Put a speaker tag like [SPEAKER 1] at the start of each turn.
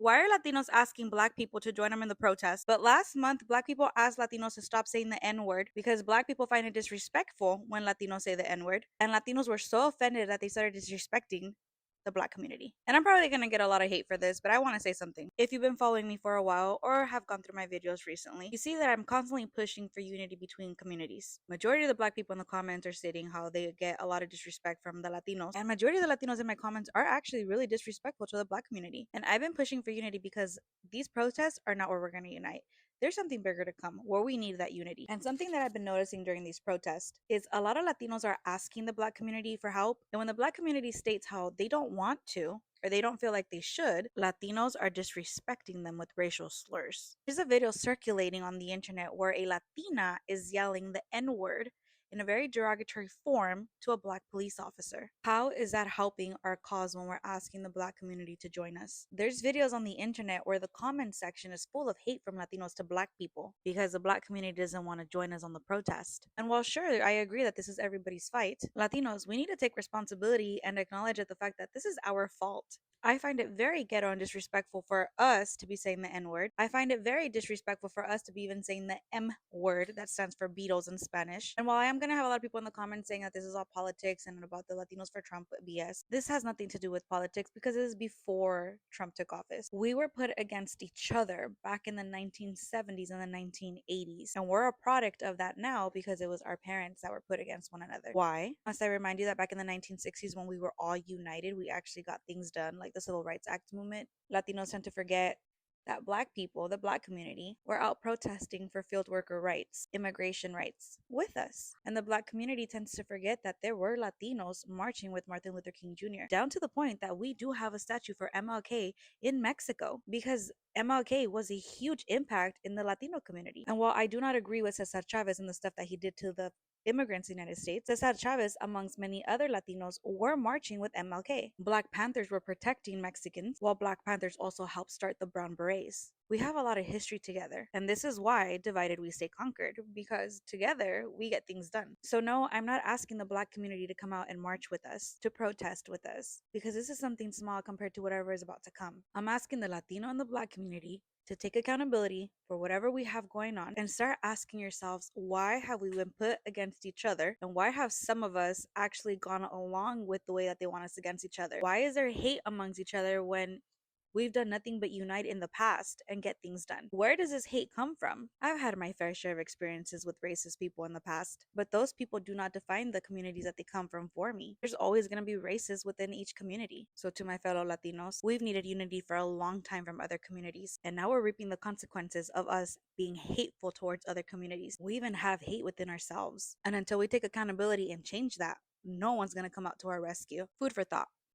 [SPEAKER 1] Why are Latinos asking Black people to join them in the protest? But last month, Black people asked Latinos to stop saying the N word because Black people find it disrespectful when Latinos say the N word. And Latinos were so offended that they started disrespecting the Black community. And I'm probably going to get a lot of hate for this, but I want to say something. If you've been following me for a while or have gone through my videos recently, you see that I'm constantly pushing for unity between communities. Majority of the Black people in the comments are stating how they get a lot of disrespect from the Latinos, and majority of the Latinos in my comments are actually really disrespectful to the Black community. And I've been pushing for unity because these protests are not where we're going to unite. There's something bigger to come where we need that unity. And something that I've been noticing during these protests is a lot of Latinos are asking the Black community for help. And when the Black community states how they don't want to, or they don't feel like they should, Latinos are disrespecting them with racial slurs. There's a video circulating on the internet where a Latina is yelling the N word in a very derogatory form to a Black police officer. How is that helping our cause when we're asking the Black community to join us? There's videos on the internet where the comment section is full of hate from Latinos to Black people because the Black community doesn't want to join us on the protest. And while sure, I agree that this is everybody's fight, Latinos, we need to take responsibility and acknowledge the fact that this is our fault. I find it very ghetto and disrespectful for us to be saying the N word. I find it very disrespectful for us to be even saying the M word, that stands for Beatles in Spanish. And while I am going to have a lot of people in the comments saying that this is all politics and about the Latinos for Trump BS, this has nothing to do with politics because it is before Trump took office. We were put against each other back in the 1970s and the 1980s. And we're a product of that now because it was our parents that were put against one another. Why? Must I remind you that back in the 1960s, when we were all united, we actually got things done, like the Civil Rights Act movement. Latinos tend to forget that Black people, the Black community, were out protesting for field worker rights, immigration rights with us. And the Black community tends to forget that there were Latinos marching with Martin Luther King Jr., down to the point that we do have a statue for MLK in Mexico because MLK was a huge impact in the Latino community. And while I do not agree with Cesar Chavez and the stuff that he did to the immigrants in the United States, Cesar Chavez, amongst many other Latinos, were marching with MLK. Black Panthers were protecting Mexicans, while Black Panthers also helped start the Brown Berets. We have a lot of history together, and this is why divided we stay conquered, because together we get things done. So no, I'm not asking the Black community to come out and march with us, to protest with us, because this is something small compared to whatever is about to come. I'm asking the Latino and the Black community to take accountability for whatever we have going on and start asking yourselves, why have we been put against each other, and why have some of us actually gone along with the way that they want us against each other? Why is there hate amongst each other when we've done nothing but unite in the past and get things done? Where does this hate come from? I've had my fair share of experiences with racist people in the past, but those people do not define the communities that they come from for me. There's always going to be races within each community. So to my fellow Latinos, we've needed unity for a long time from other communities, and now we're reaping the consequences of us being hateful towards other communities. We even have hate within ourselves. And until we take accountability and change that, no one's going to come out to our rescue. Food for thought.